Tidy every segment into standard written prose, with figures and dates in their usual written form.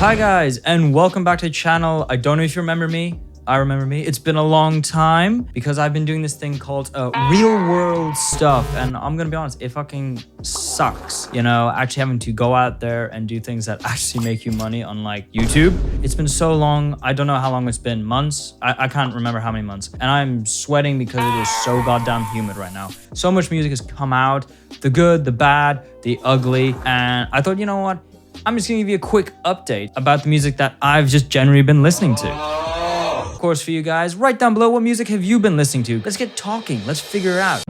Hi guys, and welcome back to the channel. I don't know if you remember me. I remember me. It's been a long time because I've been doing this thing called real world stuff, and I'm gonna be honest, it fucking sucks. You know, actually having to go out there and do things that actually make you money, unlike YouTube. It's been so long. I don't know how long it's been. Months? I can't remember how many months. And I'm sweating because it is so goddamn humid right now. So much music has come out, the good, the bad, the ugly, and I thought, you know what? I'm just gonna give you a quick update about the music that I've just generally been listening to. Of course, for you guys, write down below what music have you been listening to. Let's get talking, let's figure it out.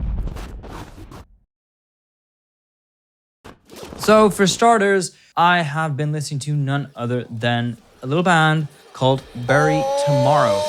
So for starters, I have been listening to none other than a little band called Bury Tomorrow.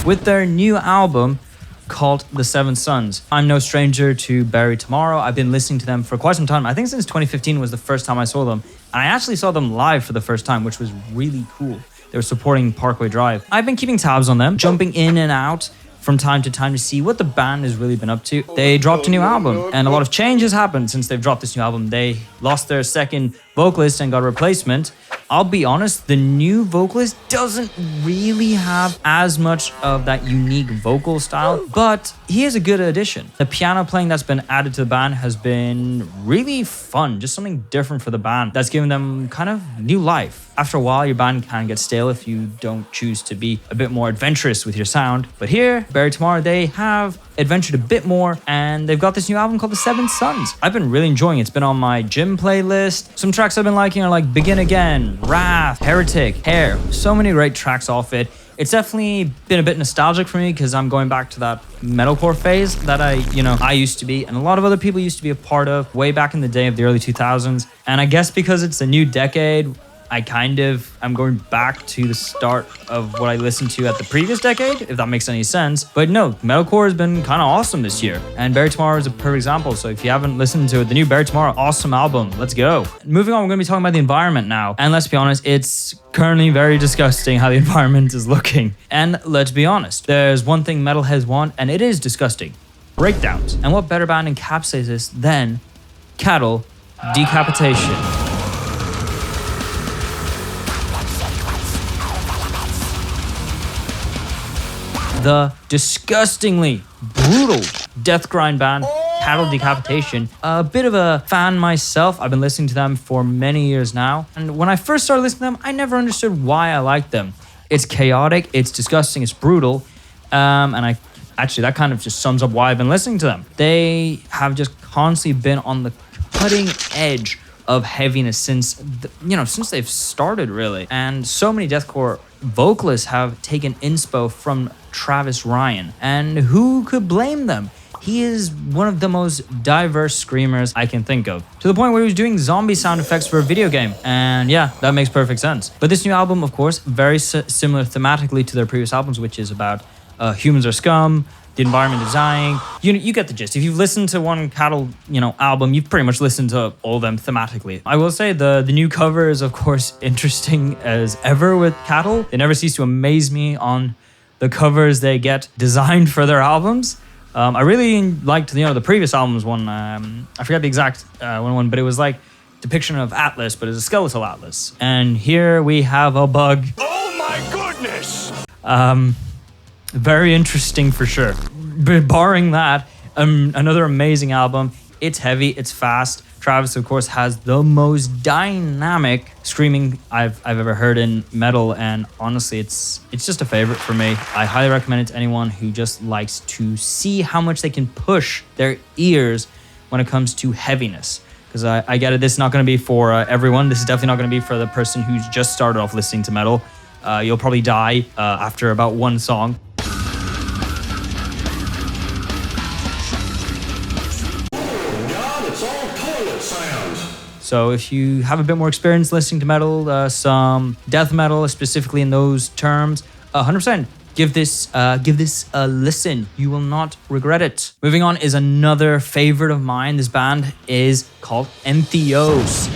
With their new album, called The Seven Sons. I'm no stranger to Bury Tomorrow. I've been listening to them for quite some time. I think since 2015 was the first time I saw them. And I actually saw them live for the first time, which was really cool. They were supporting Parkway Drive. I've been keeping tabs on them, jumping in and out from time to time to see what the band has really been up to. They dropped a new album, and a lot of change has happened since they've dropped this new album. They lost their second vocalist and got a replacement. I'll be honest, the new vocalist doesn't really have as much of that unique vocal style, but he is a good addition. The piano playing that's been added to the band has been really fun, just something different for the band that's given them kind of new life. After a while, your band can get stale if you don't choose to be a bit more adventurous with your sound. But here, Bury Tomorrow, they have adventured a bit more, and they've got this new album called The Seven Sons. I've been really enjoying it. It's been on my gym playlist. Some tracks I've been liking are like Begin Again, Wrath, Heretic, Hair. So many great tracks off it. It's definitely been a bit nostalgic for me because I'm going back to that metalcore phase that I used to be, and a lot of other people used to be a part of way back in the day of the early 2000s. And I guess because it's a new decade, I'm going back to the start of what I listened to at the previous decade, if that makes any sense. But no, metalcore has been kind of awesome this year, and Bury Tomorrow is a perfect example. So if you haven't listened to it, the new Bury Tomorrow, awesome album. Let's go. Moving on, we're going to be talking about the environment now. And let's be honest, it's currently very disgusting how the environment is looking. And let's be honest, there's one thing metalheads want, and it is disgusting: breakdowns. And what better band encapsulates this than Cattle Decapitation? The disgustingly brutal death grind band Cattle Decapitation. A bit of a fan myself. I've been listening to them for many years now, and when I first started listening to them, I never understood why I liked them. It's chaotic, it's disgusting, it's brutal, and that kind of just sums up why I've been listening to them. They have just constantly been on the cutting edge of heaviness since they've started, really. And so many deathcore vocalists have taken inspo from Travis Ryan, and who could blame them? He is one of the most diverse screamers I can think of, to the point where he was doing zombie sound effects for a video game, and yeah, that makes perfect sense. But this new album, of course, very similar thematically to their previous albums, which is about humans are scum, the environment is dying. You get the gist. If you've listened to one Cattle, album, you've pretty much listened to all of them thematically. I will say the new cover is, of course, interesting as ever with Cattle. They never cease to amaze me on the covers they get designed for their albums. I really liked the previous albums one. I forget the exact one, but it was like depiction of Atlas, but it's a skeletal Atlas. And here we have a bug. Oh my goodness! Very interesting for sure. But barring that, another amazing album. It's heavy, it's fast. Travis, of course, has the most dynamic screaming I've ever heard in metal, and honestly, it's just a favorite for me. I highly recommend it to anyone who just likes to see how much they can push their ears when it comes to heaviness. Because I get it, this is not going to be for everyone. This is definitely not going to be for the person who's just started off listening to metal. You'll probably die after about one song. So if you have a bit more experience listening to metal, some death metal specifically in those terms, 100% give this a listen. You will not regret it. Moving on is another favorite of mine. This band is called Entheos.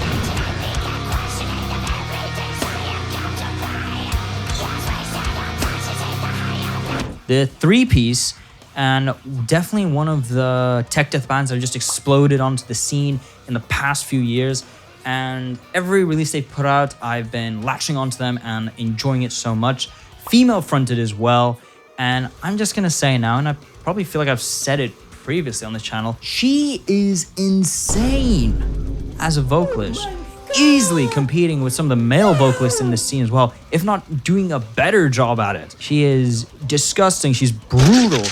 The three-piece and definitely one of the tech death bands that just exploded onto the scene in the past few years. And every release they put out, I've been latching onto them and enjoying it so much. Female fronted as well. And I'm just gonna say now, and I probably feel like I've said it previously on this channel, she is insane as a vocalist. Easily competing with some of the male vocalists in the scene as well, if not doing a better job at it. She is disgusting, she's brutal.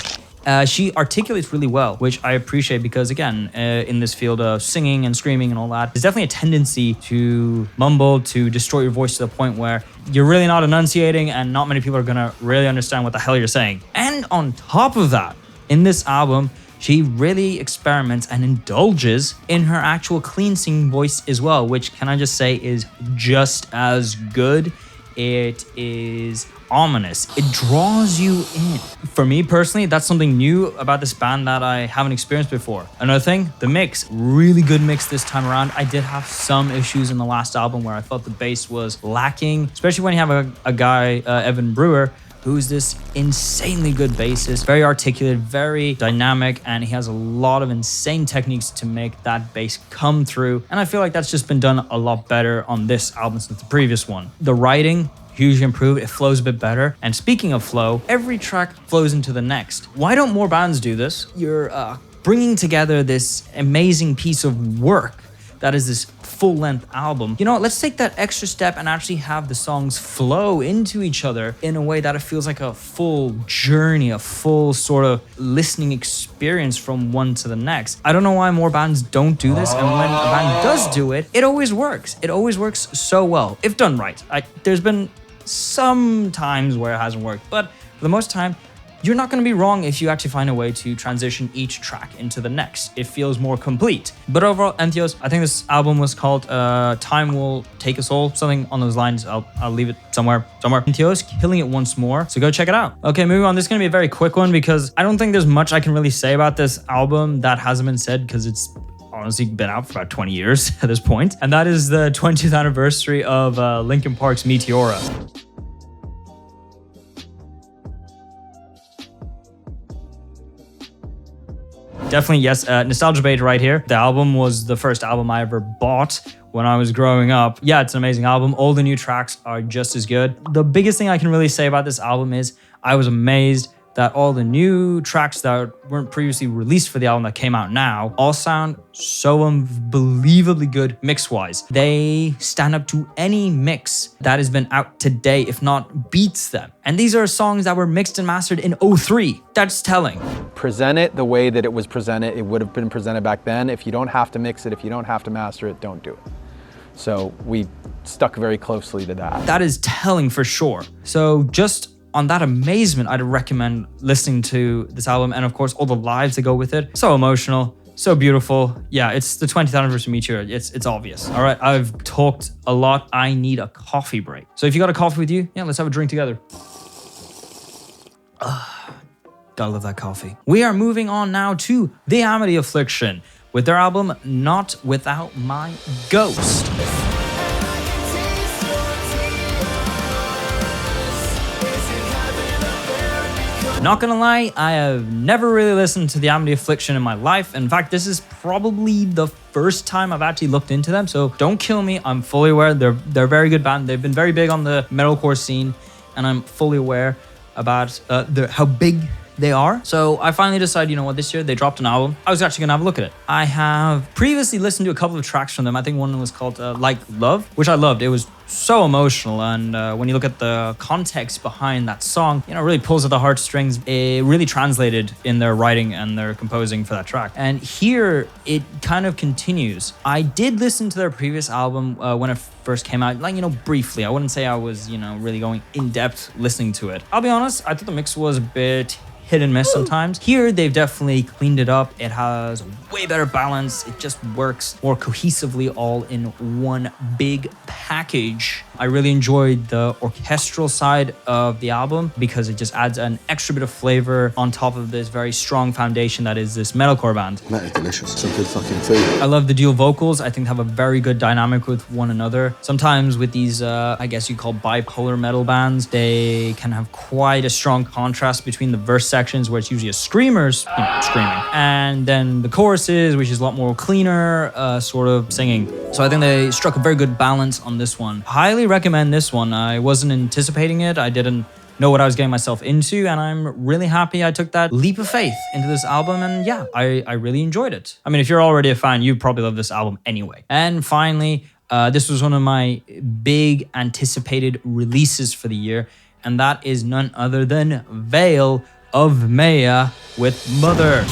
She articulates really well, which I appreciate because, again, in this field of singing and screaming and all that, there's definitely a tendency to mumble, to distort your voice to the point where you're really not enunciating and not many people are gonna really understand what the hell you're saying. And on top of that, in this album, she really experiments and indulges in her actual clean singing voice as well, which, can I just say, is just as good. It is ominous. It draws you in. For me personally, that's something new about this band that I haven't experienced before. Another thing, the mix. Really good mix this time around. I did have some issues in the last album where I felt the bass was lacking, especially when you have a guy, Evan Brewer, who's this insanely good bassist, very articulate, very dynamic, and he has a lot of insane techniques to make that bass come through. And I feel like that's just been done a lot better on this album since the previous one. The writing, hugely improved, it flows a bit better. And speaking of flow, every track flows into the next. Why don't more bands do this? You're bringing together this amazing piece of work that is this full-length album. You know what, let's take that extra step and actually have the songs flow into each other in a way that it feels like a full journey, a full sort of listening experience from one to the next. I don't know why more bands don't do this, and when a band does do it, it always works. It always works so well, if done right. There's been some times where it hasn't worked, but for the most time, you're not going to be wrong if you actually find a way to transition each track into the next. It feels more complete. But overall, Entheos, I think this album was called Time Will Take Us All, something on those lines. I'll leave it somewhere. Entheos, killing it once more, so go check it out. Okay, moving on. This is going to be a very quick one because I don't think there's much I can really say about this album that hasn't been said because it's honestly been out for about 20 years at this point. And that is the 20th anniversary of Linkin Park's Meteora. Definitely, yes, nostalgia bait right here. The album was the first album I ever bought when I was growing up. Yeah, it's an amazing album. All the new tracks are just as good. The biggest thing I can really say about this album is I was amazed that all the new tracks that weren't previously released for the album that came out now all sound so unbelievably good mix-wise. They stand up to any mix that has been out today, if not beats them. And these are songs that were mixed and mastered in 2003. That's telling. Present it the way that it was presented. It would have been presented back then. If you don't have to mix it, if you don't have to master it, don't do it. So we stuck very closely to that. That is telling for sure. So just on that amazement, I'd recommend listening to this album, and of course all the lives that go with it. So emotional, so beautiful. Yeah, it's the 20th anniversary Meteora. It's obvious. All right, I've talked a lot. I need a coffee break. So if you got a coffee with you, yeah, let's have a drink together. Gotta love that coffee. We are moving on now to The Amity Affliction with their album Not Without My Ghost. Not gonna lie, I have never really listened to The Amity Affliction in my life. In fact, this is probably the first time I've actually looked into them, so don't kill me. I'm fully aware they're a very good band. They've been very big on the metalcore scene, and I'm fully aware about how big they are. So I finally decided, you know what, this year they dropped an album. I was actually gonna have a look at it. I have previously listened to a couple of tracks from them. I think one was called Like Love, which I loved. It was so emotional, and when you look at the context behind that song, you know, it really pulls at the heartstrings. It really translated in their writing and their composing for that track. And here it kind of continues. I did listen to their previous album when it first came out, like, you know, briefly. I wouldn't say I was, you know, really going in depth listening to it. I'll be honest, I thought the mix was a bit hit and miss sometimes. Here, they've definitely cleaned it up. It has way better balance. It just works more cohesively all in one big package. I really enjoyed the orchestral side of the album because it just adds an extra bit of flavor on top of this very strong foundation that is this metalcore band. Mate, delicious. Some good fucking food. I love the dual vocals. I think they have a very good dynamic with one another. Sometimes with these, I guess you call bipolar metal bands, they can have quite a strong contrast between the verse sections where it's usually a screamers, screaming, and then the choruses, which is a lot more cleaner, sort of singing. So I think they struck a very good balance on this one. Highly recommend this one. I wasn't anticipating it. I didn't know what I was getting myself into, and I'm really happy I took that leap of faith into this album, and yeah, I really enjoyed it. I mean, if you're already a fan, you probably love this album anyway. And finally, this was one of my big anticipated releases for the year, and that is none other than Veil of Maya with Mother.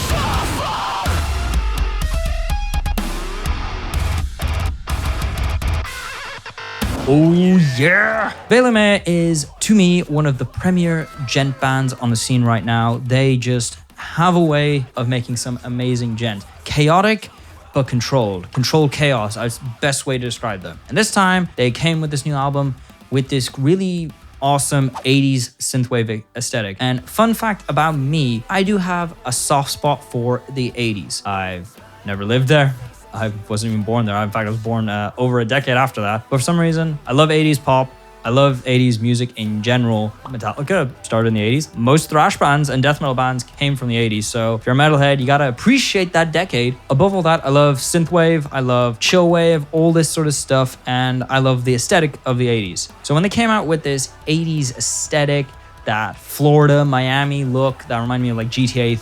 Oh yeah! Veil of Maya is, to me, one of the premier djent bands on the scene right now. They just have a way of making some amazing djent. Chaotic, but controlled. Controlled chaos is the best way to describe them. And this time, they came with this new album with this really awesome 80s synthwave aesthetic. And fun fact about me, I do have a soft spot for the 80s. I've never lived there. I wasn't even born there. In fact, I was born over a decade after that. But for some reason, I love 80s pop. I love 80s music in general. Metallica started in the 80s. Most thrash bands and death metal bands came from the 80s. So if you're a metalhead, you gotta appreciate that decade. Above all that, I love synthwave. I love chillwave, all this sort of stuff. And I love the aesthetic of the 80s. So when they came out with this 80s aesthetic, that Florida, Miami look that reminded me of like GTA,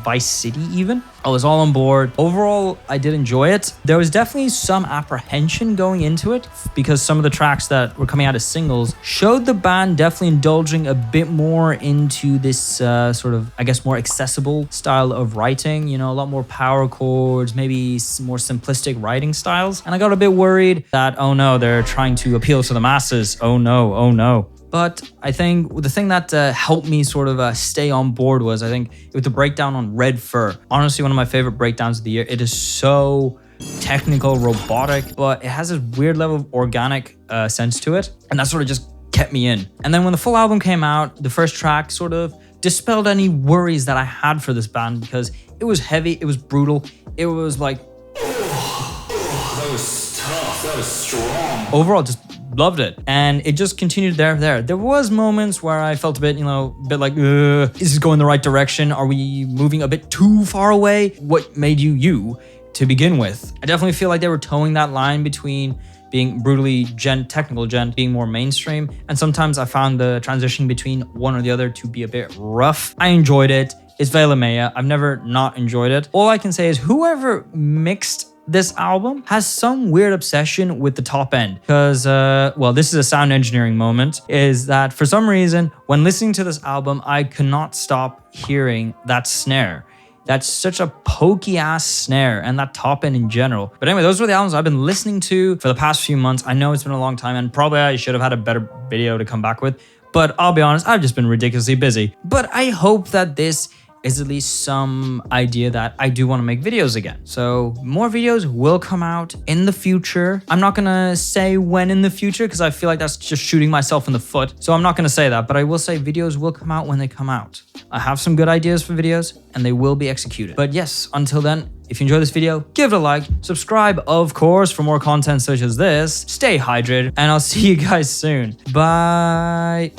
Vice City even. I was all on board. Overall, I did enjoy it. There was definitely some apprehension going into it because some of the tracks that were coming out as singles showed the band definitely indulging a bit more into this sort of, I guess, more accessible style of writing, you know, a lot more power chords, maybe more simplistic writing styles. And I got a bit worried that, oh no, they're trying to appeal to the masses. Oh no, oh no. But I think the thing that helped me sort of stay on board was, I think, with the breakdown on Red Fur. Honestly, one of my favorite breakdowns of the year. It is so technical, robotic, but it has this weird level of organic sense to it. And that sort of just kept me in. And then when the full album came out, the first track sort of dispelled any worries that I had for this band because it was heavy, it was brutal, it was like... That was tough, that was strong. Overall, just loved it. And it just continued there. There was moments where I felt a bit, like, is this going the right direction? Are we moving a bit too far away? What made you to begin with? I definitely feel like they were towing that line between being brutally technical djent, being more mainstream. And sometimes I found the transition between one or the other to be a bit rough. I enjoyed it. It's Veil of Maya. I've never not enjoyed it. All I can say is whoever mixed this album has some weird obsession with the top end because, this is a sound engineering moment, is that for some reason, when listening to this album, I could not stop hearing that snare. That's such a pokey ass snare and that top end in general. But anyway, those were the albums I've been listening to for the past few months. I know it's been a long time and probably I should have had a better video to come back with, but I'll be honest, I've just been ridiculously busy. But I hope that this is at least some idea that I do want to make videos again. So more videos will come out in the future. I'm not gonna say when in the future because I feel like that's just shooting myself in the foot. So I'm not gonna say that, but I will say videos will come out when they come out. I have some good ideas for videos and they will be executed. But yes, until then, if you enjoyed this video, give it a like, subscribe, of course, for more content such as this. Stay hydrated, and I'll see you guys soon. Bye.